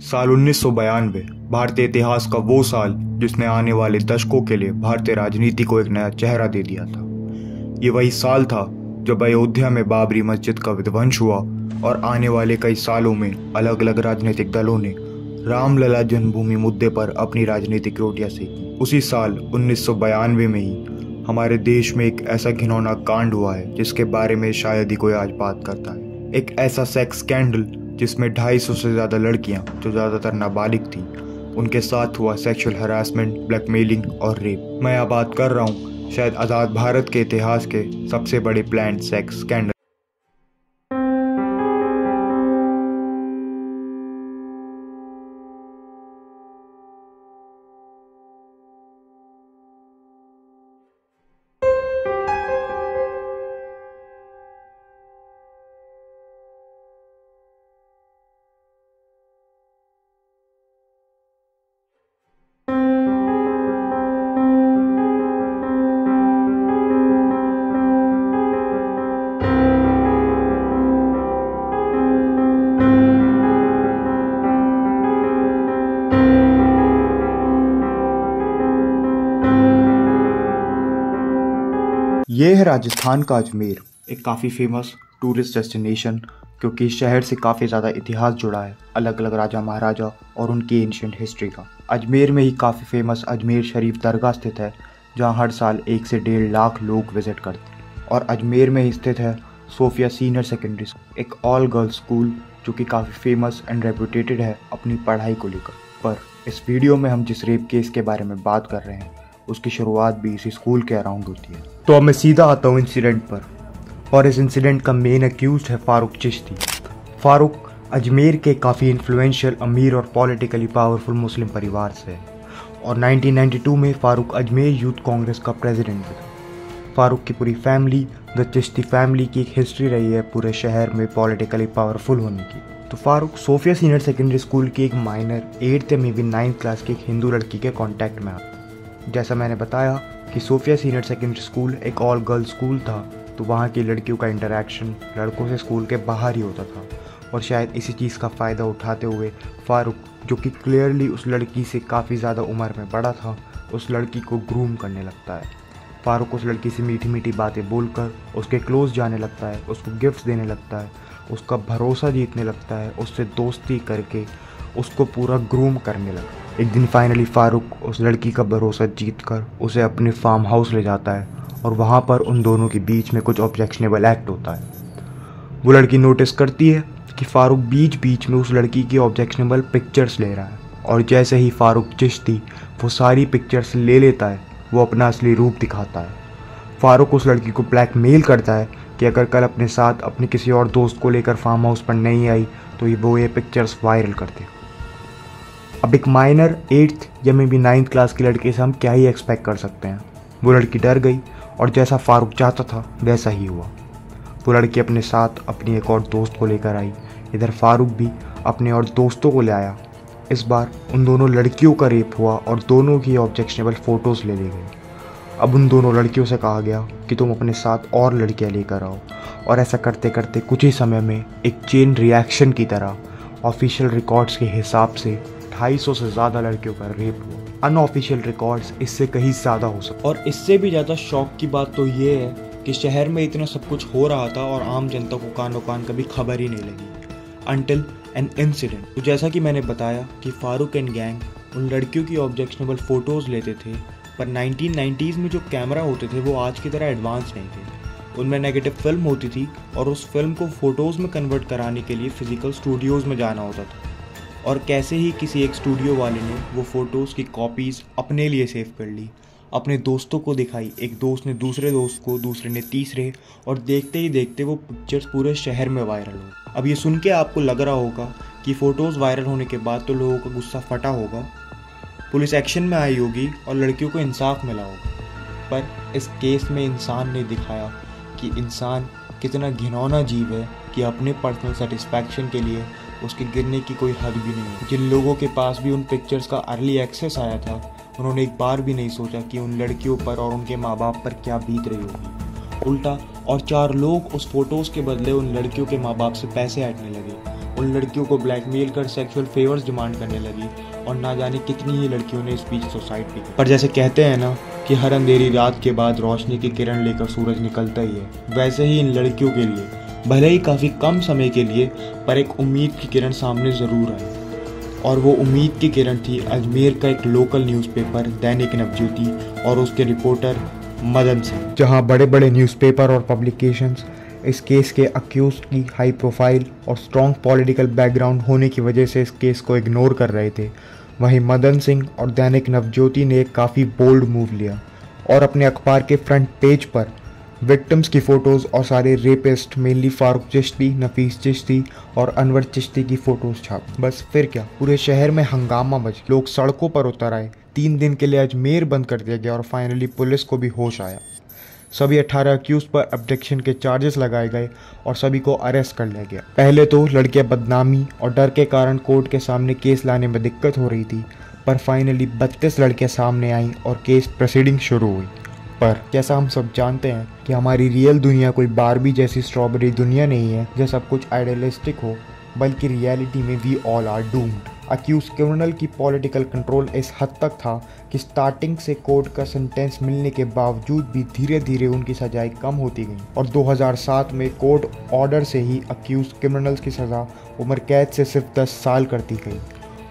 साल 1992 भारतीय इतिहास का वो साल जिसने आने वाले दशकों के लिए भारतीय राजनीति को एक नया चेहरा दे दिया था। ये वही साल था जब अयोध्या में बाबरी मस्जिद का विध्वंस हुआ और आने वाले कई सालों में अलग अलग राजनीतिक दलों ने रामलला जन्मभूमि मुद्दे पर अपनी राजनीतिक रोटियां सेकी। उसी साल 1992 में ही हमारे देश में एक ऐसा घिनौना कांड हुआ है जिसके बारे में शायद ही कोई आज बात करता है। एक ऐसा सेक्स स्कैंडल जिसमें 250 से ज़्यादा लड़कियां जो ज़्यादातर नाबालिग थीं, उनके साथ हुआ सेक्सुअल हरासमेंट, ब्लैकमेलिंग और रेप। मैं यहाँ बात कर रहा हूँ शायद आज़ाद भारत के इतिहास के सबसे बड़े प्लान्ड सेक्स स्कैंडल। ये है राजस्थान का अजमेर, एक काफ़ी फेमस टूरिस्ट डेस्टिनेशन क्योंकि इस शहर से काफ़ी ज़्यादा इतिहास जुड़ा है, अलग अलग राजा महाराजा और उनकी एंशिएंट हिस्ट्री का। अजमेर में ही काफ़ी फेमस अजमेर शरीफ दरगाह स्थित है जहाँ हर साल 1 से 1.5 लाख लोग विजिट करते हैं। और अजमेर में ही स्थित है सोफिया सीनियर सेकेंडरी स्कूल, एक ऑल गर्ल्स स्कूल जो कि काफ़ी फेमस एंड रेपुटेटेड है अपनी पढ़ाई को लेकर। पर इस वीडियो में हम जिस रेप केस के बारे में बात कर रहे हैं उसकी शुरुआत भी इसी स्कूल के अराउंड होती है। तो अब मैं सीधा आता हूँ इंसिडेंट पर, और इस इंसिडेंट का मेन अक्यूज्ड है फारूक चिश्ती। फारूक अजमेर के काफ़ी इन्फ्लुएंशियल, अमीर और पॉलिटिकली पावरफुल मुस्लिम परिवार से है और 1992 में फारूक अजमेर यूथ कांग्रेस का प्रेसिडेंट भी था। फारूक की पूरी फैमिली, द चिश्ती फैमिली की एक हिस्ट्री रही है पूरे शहर में पॉलिटिकली पावरफुल होने की। तो Farooq Sofia senior secondary school की एक माइनर 8th या मे बी 9th क्लास की एक हिंदू लड़की के कॉन्टैक्ट में आता। जैसा मैंने बताया कि सोफिया सीनियर सेकेंडरी स्कूल एक ऑल गर्ल्स स्कूल था, तो वहाँ की लड़कियों का इंटरेक्शन लड़कों से स्कूल के बाहर ही होता था और शायद इसी चीज़ का फ़ायदा उठाते हुए फारूक, जो कि क्लियरली उस लड़की से काफ़ी ज़्यादा उम्र में बड़ा था, उस लड़की को ग्रूम करने लगता है। फारूक उस लड़की से मीठी मीठी बातें बोलकर उसके क्लोज जाने लगता है, उसको गिफ्ट्स देने लगता है, उसका भरोसा जीतने लगता है, उससे दोस्ती करके उसको पूरा ग्रूम करने लगा। एक दिन फाइनली फारूक उस लड़की का भरोसा जीतकर उसे अपने फार्म हाउस ले जाता है और वहाँ पर उन दोनों के बीच में कुछ ऑब्जेक्शनेबल एक्ट होता है। वो लड़की नोटिस करती है कि फारूक बीच बीच में उस लड़की की ऑब्जेक्शनेबल पिक्चर्स ले रहा है और जैसे ही फारूक चिश्ती वो सारी पिक्चर्स ले लेता है, वो अपना असली रूप दिखाता है। फारूक उस लड़की को ब्लैकमेल करता है कि अगर कल अपने साथ अपने किसी और दोस्त को लेकर फार्म हाउस पर नहीं आई तो वो ये पिक्चर्स वायरल कर दे। अब एक माइनर 8th या मे बी 9th क्लास की लड़के से हम क्या ही एक्सपेक्ट कर सकते हैं। वो लड़की डर गई और जैसा फारूक चाहता था वैसा ही हुआ। वो लड़की अपने साथ अपनी एक और दोस्त को लेकर आई। इधर फारूक भी अपने और दोस्तों को ले आया। इस बार उन दोनों लड़कियों का रेप हुआ और दोनों की ऑब्जेक्शनेबल फ़ोटोज़ ले ली गई। अब उन दोनों लड़कियों से कहा गया कि तुम अपने साथ और लड़कियां लेकर आओ, और ऐसा करते करते कुछ ही समय में एक चेन रिएक्शन की तरह ऑफिशियल रिकॉर्ड्स के हिसाब से 250 से ज़्यादा लड़कियों का रेप हुआ। अनऑफिशियल रिकॉर्ड्स इससे कहीं ज़्यादा हो सकते। और इससे भी ज़्यादा शौक की बात तो ये है कि शहर में इतना सब कुछ हो रहा था और आम जनता को कानो कान कभी खबर ही नहीं लगी अनटिल एन इंसिडेंट। तो जैसा कि मैंने बताया कि फारूक एंड गैंग उन लड़कियों की ऑब्जेक्शनेबल फ़ोटोज़ लेते थे, पर 1990s में जो कैमरा होते थे वो आज की तरह एडवांस नहीं थे। उनमें नेगेटिव फिल्म होती थी और उस फिल्म को फ़ोटोज़ में कन्वर्ट कराने के लिए फ़िज़िकल स्टूडियोज़ में जाना होता था। और कैसे ही किसी एक स्टूडियो वाले ने वो फ़ोटोज़ की कॉपीज़ अपने लिए सेव कर ली, अपने दोस्तों को दिखाई, एक दोस्त ने दूसरे दोस्त को, दूसरे ने तीसरे, और देखते ही देखते वो पिक्चर्स पूरे शहर में वायरल हो। अब ये सुन के आपको लग रहा होगा कि फ़ोटोज़ वायरल होने के बाद तो लोगों का गुस्सा फटा होगा, पुलिस एक्शन में आई होगी और लड़कियों को इंसाफ मिला होगा। पर इस केस में इंसान ने दिखाया कि इंसान कितना घिनौना जीव है कि अपने पर्सनल सेटिस्फैक्शन के लिए उसके गिरने की कोई हद भी नहीं है। जिन लोगों के पास भी उन पिक्चर्स का अर्ली एक्सेस आया था, उन्होंने एक बार भी नहीं सोचा कि उन लड़कियों पर और उनके माँ बाप पर क्या बीत रही होगी। उल्टा और 4 लोग उस फोटोज़ के बदले उन लड़कियों के माँ बाप से पैसे ऐंठने लगे उन लड़कियों को ब्लैकमेल कर सेक्सुअल फेवर्स डिमांड करने लगी और ना जाने कितनी ही लड़कियों ने इस बीच सुसाइड भी की। पर जैसे कहते हैं ना कि हर अंधेरी रात के बाद रोशनी की किरण लेकर सूरज निकलता ही है, वैसे ही इन लड़कियों के लिए भले ही काफ़ी कम समय के लिए पर एक उम्मीद की किरण सामने ज़रूर आई। और वो उम्मीद की किरण थी अजमेर का एक लोकल न्यूज़पेपर दैनिक नवज्योति और उसके रिपोर्टर मदन सिंह, जहां बड़े बड़े न्यूज़पेपर और पब्लिकेशंस इस केस के अक्यूज की हाई प्रोफाइल और स्ट्रॉन्ग पॉलिटिकल बैकग्राउंड होने की वजह से इस केस को इग्नोर कर रहे थे, वहीं मदन सिंह और दैनिक नवज्योति ने एक काफ़ी बोल्ड मूव लिया और अपने अखबार के फ्रंट पेज पर विक्टिम्स की फ़ोटोज़ और सारे रेपिस्ट मेनली फारूक चिश्ती, नफीस चिश्ती और अनवर चिश्ती की फ़ोटोज़ छाप। बस फिर क्या, पूरे शहर में हंगामा मच, लोग सड़कों पर उतर आए। 3 दिन के लिए अजमेर बंद कर दिया गया और फाइनली पुलिस को भी होश आया। सभी 18 अक्यूज पर अब्डक्शन के चार्जेस लगाए गए और सभी को अरेस्ट कर लिया गया। पहले तो लड़कियां बदनामी और डर के कारण कोर्ट के सामने केस लाने में दिक्कत हो रही थी, पर फाइनली 32 लड़कियां सामने आईं और केस प्रोसीडिंग शुरू हुई। पर जैसा हम सब जानते हैं कि हमारी रियल दुनिया कोई बारबी जैसी स्ट्रॉबेरी दुनिया नहीं है जहाँ सब कुछ आइडियलिस्टिक हो, बल्कि रियलिटी में we all are doomed. Accuse criminal की पॉलिटिकल कंट्रोल इस हद तक था कि स्टार्टिंग से कोर्ट का सेंटेंस मिलने के बावजूद भी धीरे धीरे उनकी सजाएं कम होती गईं और 2007 में कोर्ट ऑर्डर से ही अक्यूज क्रिमिनल्स की सज़ा उम्र कैद से सिर्फ 10 साल कर दी गई।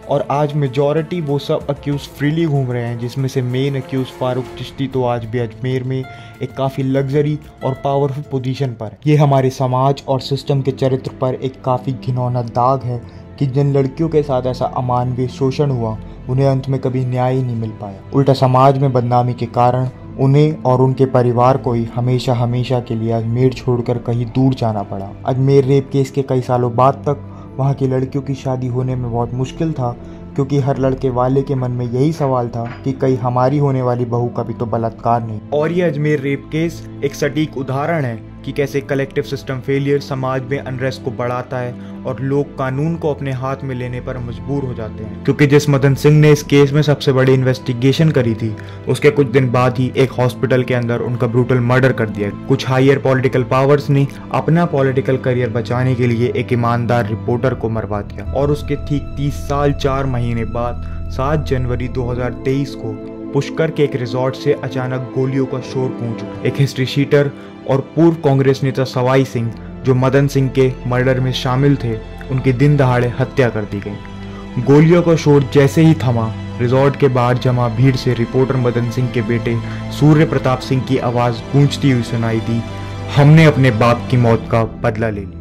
और आज मेजॉरिटी वो सब अक्यूज फ्रीली घूम रहे हैं, जिसमें से मेन अक्यूज फारूक चिश्ती तो आज भी अजमेर में एक काफ़ी लग्जरी और पावरफुल पोजीशन पर है। ये हमारे समाज और सिस्टम के चरित्र पर एक काफ़ी घिनौना दाग है कि जिन लड़कियों के साथ ऐसा अमानवीय शोषण हुआ उन्हें अंत में कभी न्याय ही नहीं मिल पाया। उल्टा समाज में बदनामी के कारण उन्हें और उनके परिवार को ही हमेशा हमेशा के लिए अजमेर छोड़कर कहीं दूर जाना पड़ा। अजमेर रेप केस के कई सालों बाद तक वहाँ की लड़कियों की शादी होने में बहुत मुश्किल था, क्योंकि हर लड़के वाले के मन में यही सवाल था कि कहीं हमारी होने वाली बहू का भी तो बलात्कार नहीं। और ये अजमेर रेप केस एक सटीक उदाहरण है कि कैसे कलेक्टिव सिस्टम फेलियर समाज में अनरेस्ट को बढ़ाता है और लोग कानून को अपने हाथ में लेने पर मजबूर हो जाते हैं। क्योंकि जिस मदन सिंह ने इस केस में सबसे बड़ी इन्वेस्टिगेशन करी थी, उसके कुछ दिन बाद ही एक हॉस्पिटल के अंदर उनका ब्रूटल मर्डर कर दिया। कुछ हायर पॉलिटिकल पावर्स ने अपना पॉलिटिकल करियर बचाने के लिए एक ईमानदार रिपोर्टर को मरवा दिया और उसके ठीक 30 साल 4 महीने बाद 7 जनवरी 2023 को पुष्कर के एक रिजॉर्ट से अचानक गोलियों का शोर गूंज उठा। एक हिस्ट्री शीटर और पूर्व कांग्रेस नेता सवाई सिंह, जो मदन सिंह के मर्डर में शामिल थे, उनकी दिन दहाड़े हत्या कर दी गई। गोलियों का शोर जैसे ही थमा, रिजॉर्ट के बाहर जमा भीड़ से रिपोर्टर मदन सिंह के बेटे सूर्य प्रताप सिंह की आवाज़ गूंजती हुई सुनाई दी, हमने अपने बाप की मौत का बदला ले लिया।